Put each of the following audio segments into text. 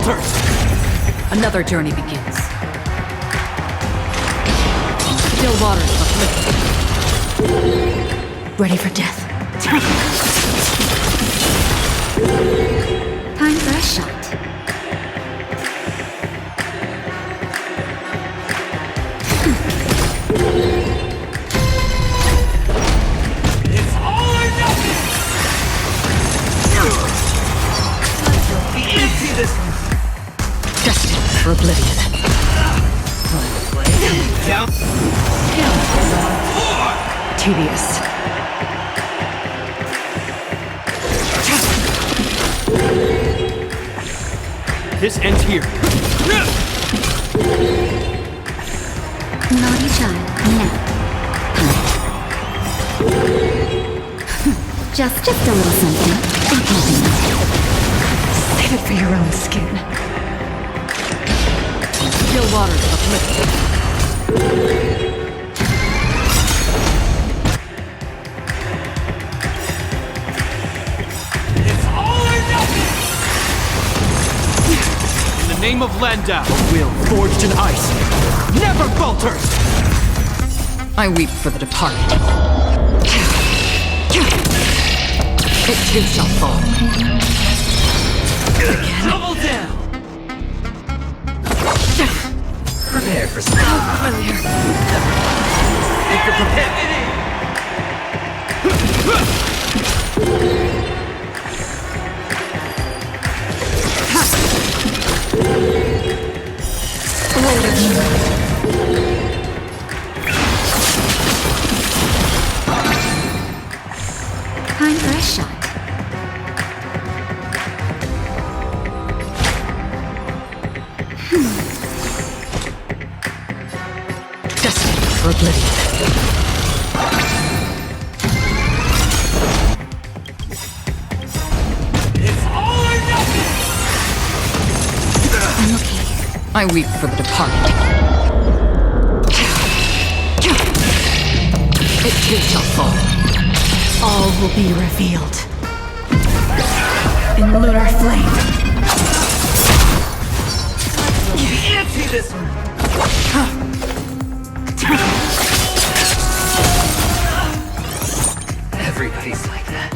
falters! Another journey begins. Still waters uplifted. Ready for death. Time for a shot. It's all or nothing! Empty this one! Destined for oblivion. Down. Tedious. This ends here. Naughty child, now. Just a little something. Save it for your own skin. Still waters uplifted. It's all or nothing! In the name of Landau, a will forged in ice never falters! I weep for the departed. It too shall fall. Double down! Prepare for some. Familiar. Make your prepare. Time for a shot. Destined for oblivion. It's all or nothing! I'm okay. I weep for the departed. It too shall fall. All will be revealed. In lunar flame. Empty this one! Everybody's like that,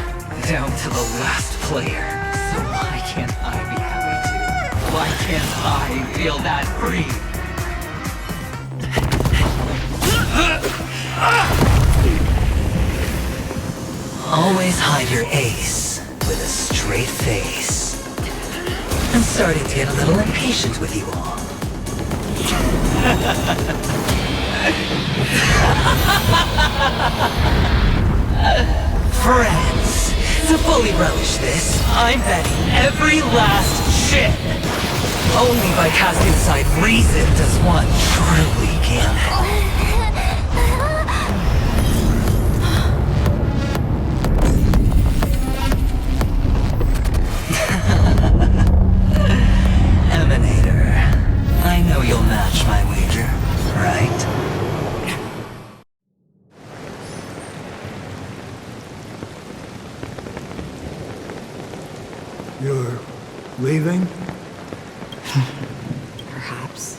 down to the last player. So why can't I be happy too? Why can't I feel that free? Always hide your ace with a straight face. I'm starting to get a little impatient with you all. Friends, to fully relish this, I'm betting every last chip. Only by casting aside reason does one truly gamble. Emanator, I know you'll match my wager, right? You're leaving? Perhaps.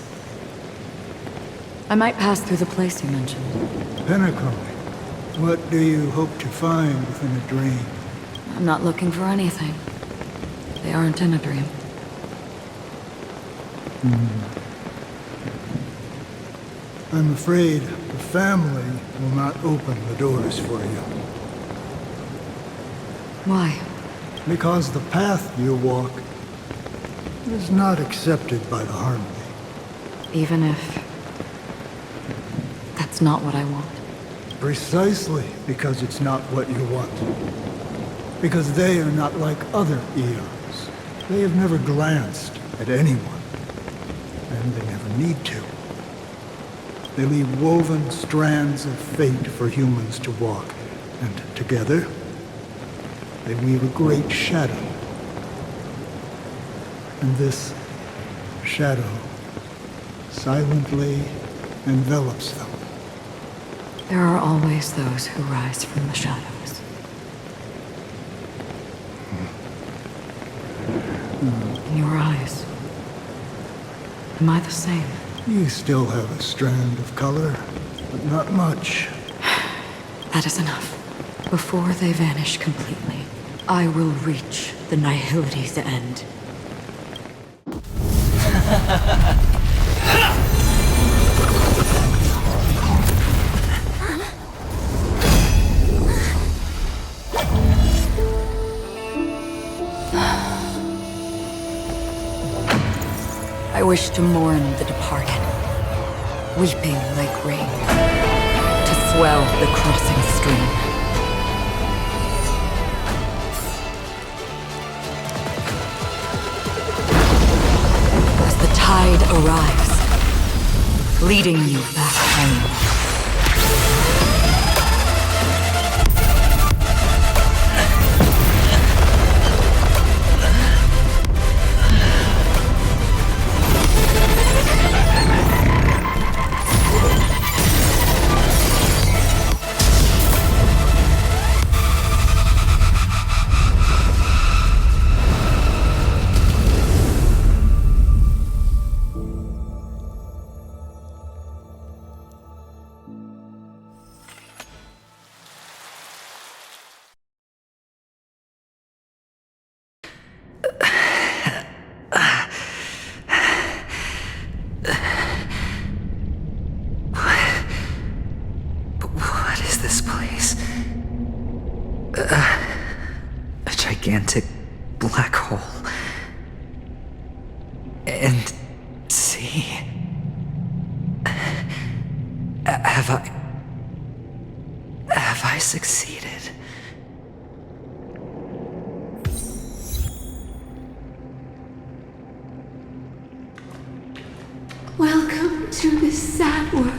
I might pass through the place you mentioned. Penacony. What do you hope to find within a dream? I'm not looking for anything. They aren't in a dream. I'm afraid the family will not open the doors for you. Why? Because the path you walk is not accepted by the Harmony. Even if... that's not what I want. Precisely because it's not what you want. Because they are not like other eons. They have never glanced at anyone. And they never need to. They leave woven strands of fate for humans to walk. And together, they weave a great shadow. And this shadow silently envelops them. There are always those who rise from the shadows. In your eyes, Am I the same? You still have a strand of color, but not much. That is enough. Before they vanish completely, I will reach the Nihility's end. I wish to mourn the departed, weeping like rain, to swell the crossing stream. As the tide arrives, leading you back home. A gigantic black hole. And see? Have I succeeded? Welcome to this sad world,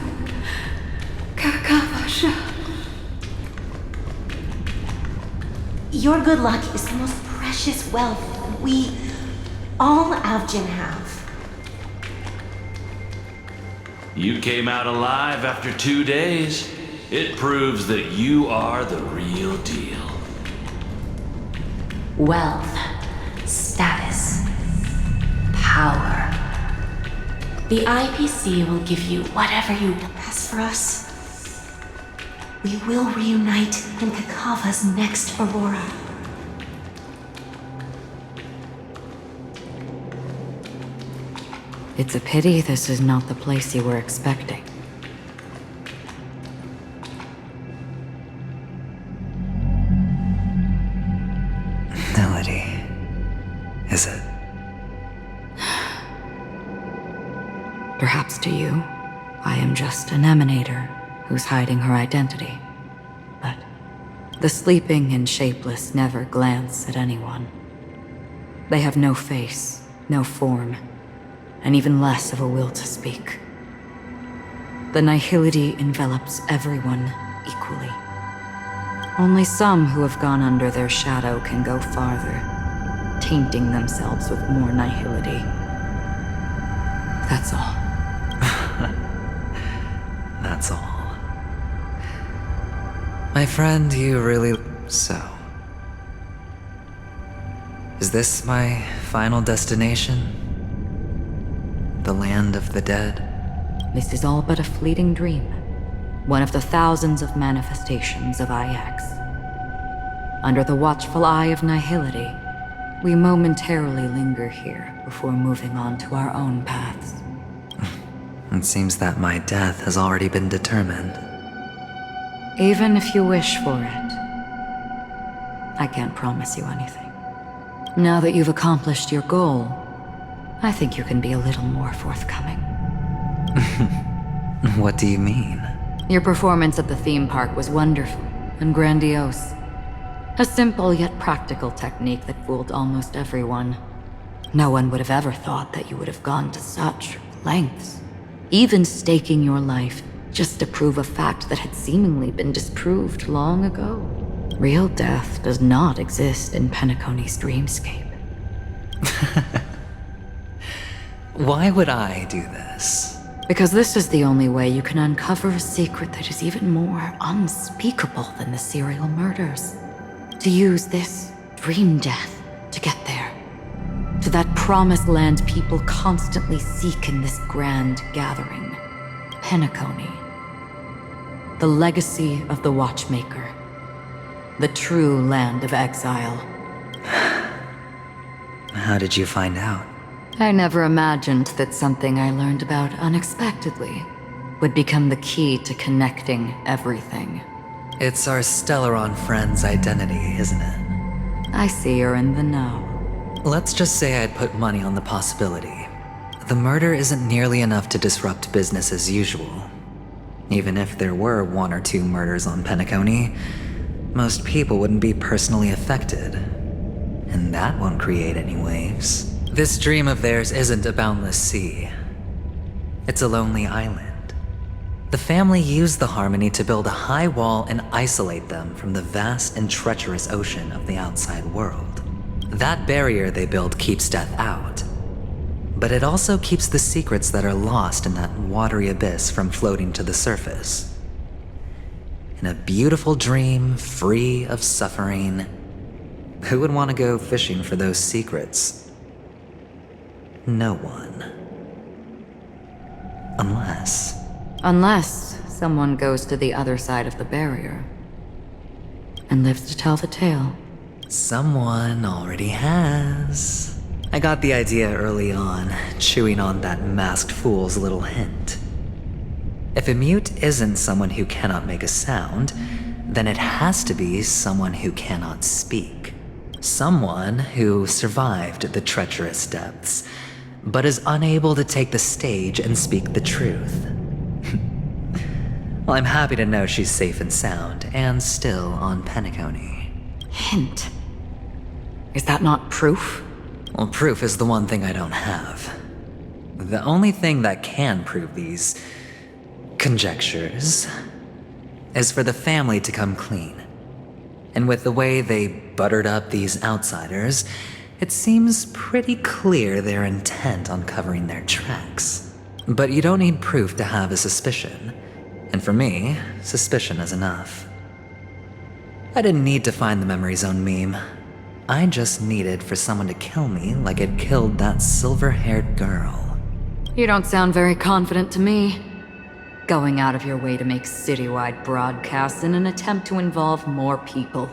Kakavasha. Your good luck is the most precious wealth we, all Avgin, have. You came out alive after 2 days. It proves that you are the real deal. Wealth, status, power. The IPC will give you whatever you want. As for us, we will reunite in Kakava's next Aurora. It's a pity this is not the place you were expecting. Melody. Is it? Perhaps to you, I am just an emanator who's hiding her identity. But the sleeping and shapeless never glance at anyone. They have no face, no form, and even less of a will to speak. The nihility envelops everyone equally. Only some who have gone under their shadow can go farther, tainting themselves with more nihility. That's all. That's all. My friend, you really... So... Is this my final destination? The land of the dead? This is all but a fleeting dream. One of the thousands of manifestations of IX. Under the watchful eye of nihility, we momentarily linger here before moving on to our own paths. It seems that my death has already been determined. Even if you wish for it, I can't promise you anything. Now that you've accomplished your goal, I think you can be a little more forthcoming. What do you mean? Your performance at the theme park was wonderful and grandiose. A simple yet practical technique that fooled almost everyone. No one would have ever thought that you would have gone to such lengths, even staking your life just to prove a fact that had seemingly been disproved long ago. Real death does not exist in Penacony's dreamscape. Why would I do this? Because this is the only way you can uncover a secret that is even more unspeakable than the serial murders. To use this dream death to get there. To that promised land people constantly seek in this grand gathering. Penacony. The legacy of the Watchmaker. The true land of exile. How did you find out? I never imagined that something I learned about unexpectedly would become the key to connecting everything. It's our Stellaron friend's identity, isn't it? I see you're in the know. Let's just say I'd put money on the possibility. The murder isn't nearly enough to disrupt business as usual. Even if there were 1 or 2 murders on Penacony, most people wouldn't be personally affected. And that won't create any waves. This dream of theirs isn't a boundless sea. It's a lonely island. The family used the Harmony to build a high wall and isolate them from the vast and treacherous ocean of the outside world. That barrier they built keeps death out. But it also keeps the secrets that are lost in that watery abyss from floating to the surface. In a beautiful dream, free of suffering, who would want to go fishing for those secrets? No one. Unless someone goes to the other side of the barrier and lives to tell the tale. Someone already has. I got the idea early on, chewing on that masked fool's little hint. If a mute isn't someone who cannot make a sound, then it has to be someone who cannot speak. Someone who survived the treacherous depths, but is unable to take the stage and speak the truth. Well, I'm happy to know she's safe and sound, and still on Penacony. Hint. Is that not proof? Well, proof is the one thing I don't have. The only thing that can prove these conjectures is for the family to come clean. And with the way they buttered up these outsiders, it seems pretty clear they're intent on covering their tracks. But you don't need proof to have a suspicion. And for me, suspicion is enough. I didn't need to find the memory zone meme. I just needed for someone to kill me like it killed that silver-haired girl. You don't sound very confident to me. Going out of your way to make citywide broadcasts in an attempt to involve more people.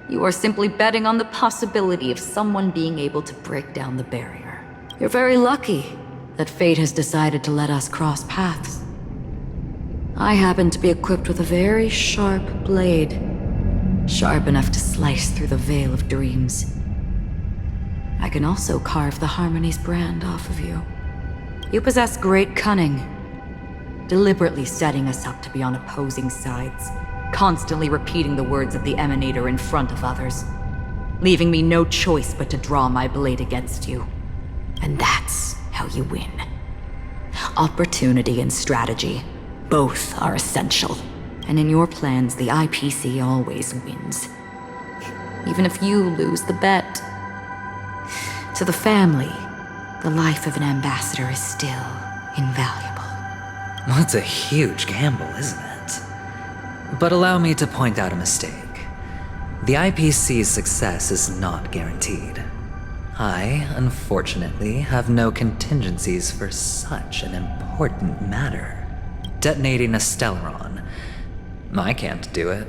You are simply betting on the possibility of someone being able to break down the barrier. You're very lucky that fate has decided to let us cross paths. I happen to be equipped with a very sharp blade, sharp enough to slice through the veil of dreams. I can also carve the Harmony's brand off of you. You possess great cunning, deliberately setting us up to be on opposing sides, constantly repeating the words of the Emanator in front of others, leaving me no choice but to draw my blade against you. And that's how you win. Opportunity and strategy, both are essential. And in your plans, the IPC always wins. Even if you lose the bet. To the family, the life of an ambassador is still invaluable. Well, that's a huge gamble, isn't it? But allow me to point out a mistake. The IPC's success is not guaranteed. I, unfortunately, have no contingencies for such an important matter. Detonating a Stellaron. I can't do it.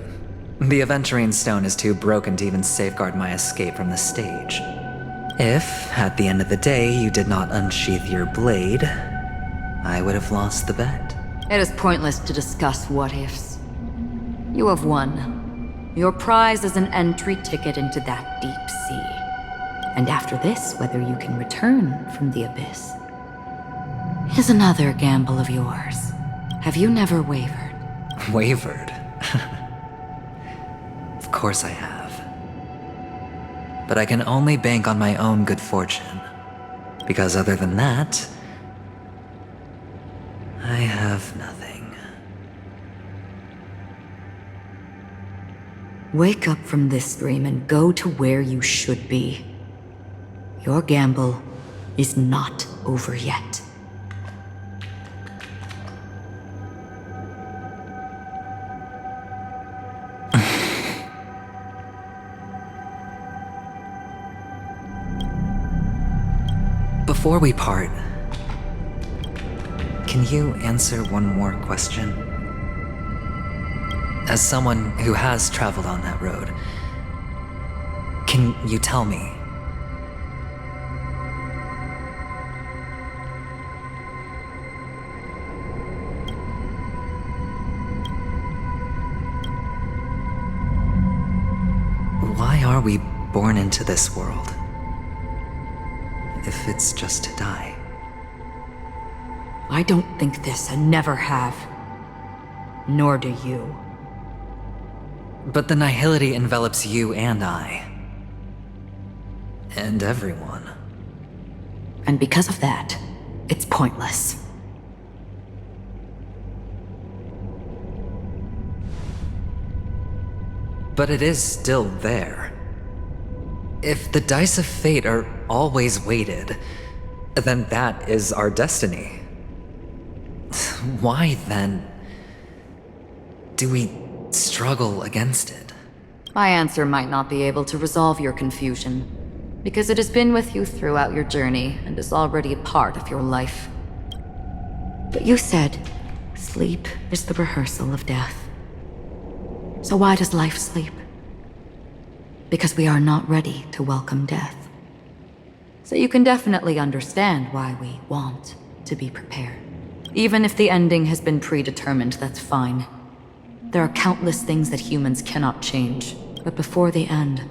The Aventurine Stone is too broken to even safeguard my escape from the stage. If, at the end of the day, you did not unsheath your blade, I would have lost the bet. It is pointless to discuss what-ifs. You have won. Your prize is an entry ticket into that deep sea. And after this, whether you can return from the abyss is another gamble of yours. Have you never wavered? Wavered? Of course I have. But I can only bank on my own good fortune. Because other than that, I have nothing. Wake up from this dream and go to where you should be. Your gamble is not over yet. Before we part, can you answer one more question? As someone who has traveled on that road, can you tell me? Why are we born into this world? If it's just to die. I don't think this and never have. Nor do you. But the nihility envelops you and I. And everyone. And because of that, it's pointless. But it is still there. If the dice of fate are always weighted, then that is our destiny. Why then do we struggle against it? My answer might not be able to resolve your confusion, because it has been with you throughout your journey and is already a part of your life. But you said, sleep is the rehearsal of death. So why does life sleep? Because we are not ready to welcome death. So you can definitely understand why we want to be prepared. Even if the ending has been predetermined, that's fine. There are countless things that humans cannot change. But before the end,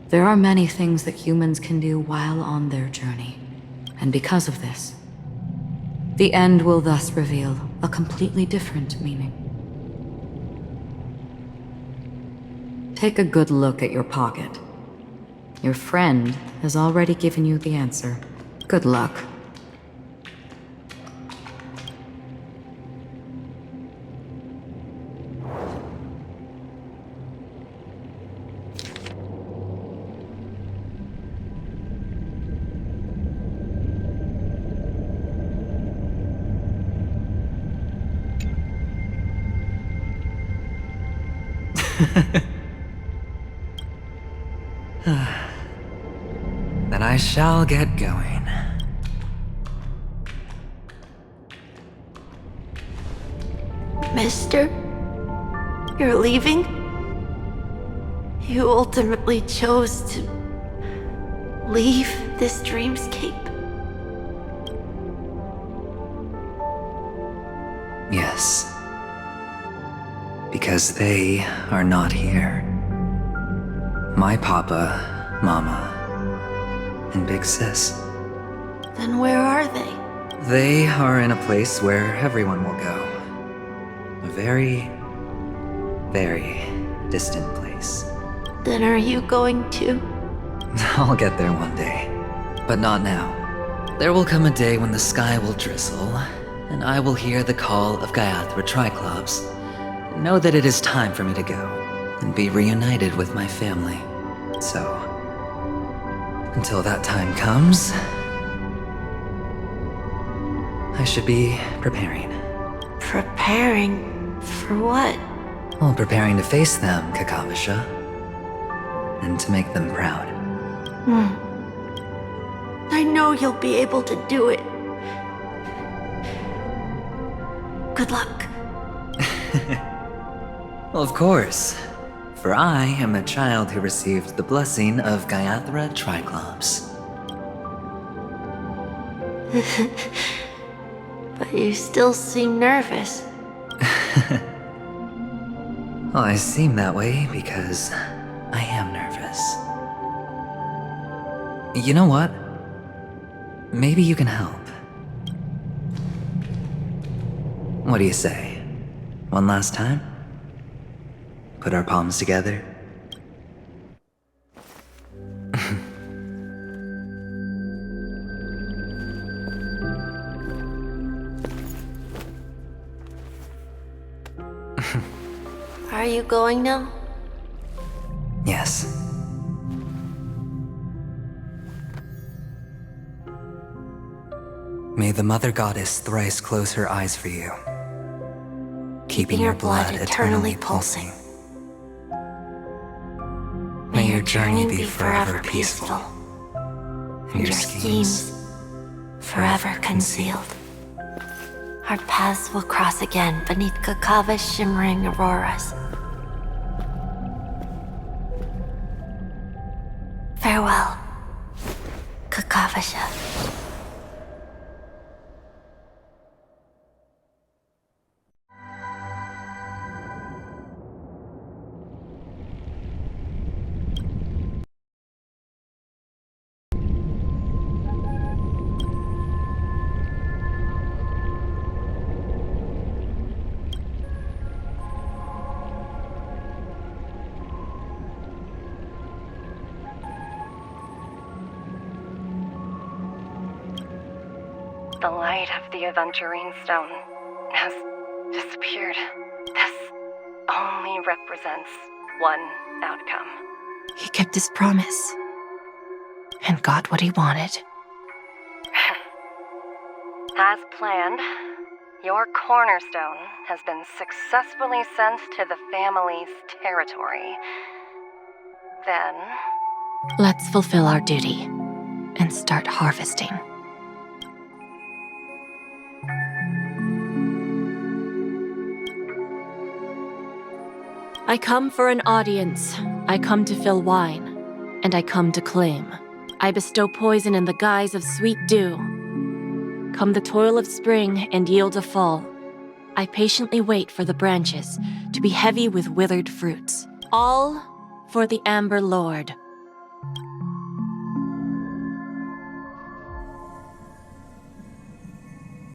there are many things that humans can do while on their journey. And because of this, the end will thus reveal a completely different meaning. Take a good look at your pocket. Your friend has already given you the answer. Good luck. Then I shall get going. Mister? You're leaving? You ultimately chose to leave this dreamscape? Yes. Because they are not here. My papa, mama, and big sis. Then where are they? They are in a place where everyone will go. A very, very distant place. Then are you going to? I'll get there one day, but not now. There will come a day when the sky will drizzle, and I will hear the call of Gaiathra Triclops, and know that it is time for me to go, and be reunited with my family. So, until that time comes, I should be preparing. Preparing for what? Well, preparing to face them, Kakavasha, and to make them proud. I know you'll be able to do it. Good luck. Well, of course, for I am a child who received the blessing of Gaiathra Triclops. But you still seem nervous. Well, I seem that way because I am nervous. You know what? Maybe you can help. What do you say? One last time? Put our palms together? Are you going now? Yes. May the Mother Goddess thrice close her eyes for you, keeping your blood eternally pulsing. May your journey be forever peaceful, and your schemes forever concealed. Our paths will cross again beneath Kakava's shimmering auroras. Farewell, Kakavasha. The light of the Aventurine Stone has disappeared. This only represents one outcome. He kept his promise. And got what he wanted. As planned, your cornerstone has been successfully sent to the family's territory. Then, Let's fulfill our duty and start harvesting. I come for an audience. I come to fill wine, and I come to claim. I bestow poison in the guise of sweet dew. Come the toil of spring and yield a fall. I patiently wait for the branches to be heavy with withered fruits. All for the Amber Lord.